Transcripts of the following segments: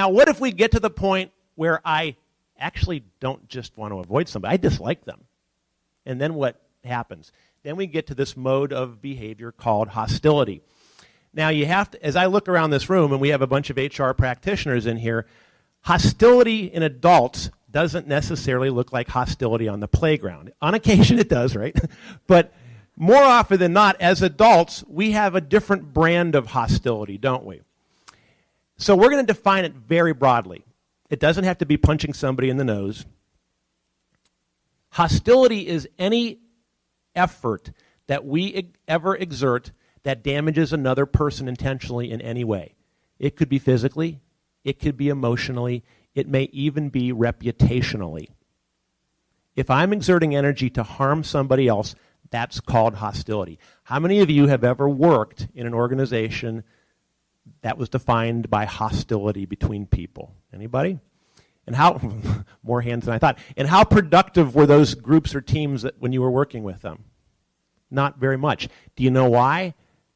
Now, what if we get to the point where I actually don't just want to avoid somebody, I dislike them? And then what happens? Then we get to this mode of behavior called hostility. Now, you have to, as I look around this room, and we have a bunch of HR practitioners in here, hostility in adults doesn't necessarily look like hostility on the playground. On occasion it does, right? But more often than not, as adults, we have a different brand of hostility, don't we? So we're going to define it very broadly. It doesn't have to be punching somebody in the nose. Hostility is any effort that we ever exert that damages another person intentionally in any way. It could be physically, it could be emotionally, it may even be reputationally. If I'm exerting energy to harm somebody else, that's called hostility. How many of you have ever worked in an organization that was defined by hostility between people? Anybody? And how, more hands than I thought, and how productive were those groups or teams when you were working with them? Not very much. Do you know why?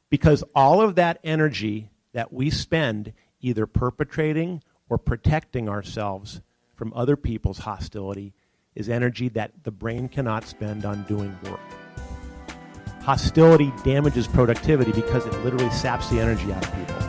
Because all of that energy that we spend either perpetrating or protecting ourselves from other people's hostility is energy that the brain cannot spend on doing work. Hostility damages productivity because it literally saps the energy out of people.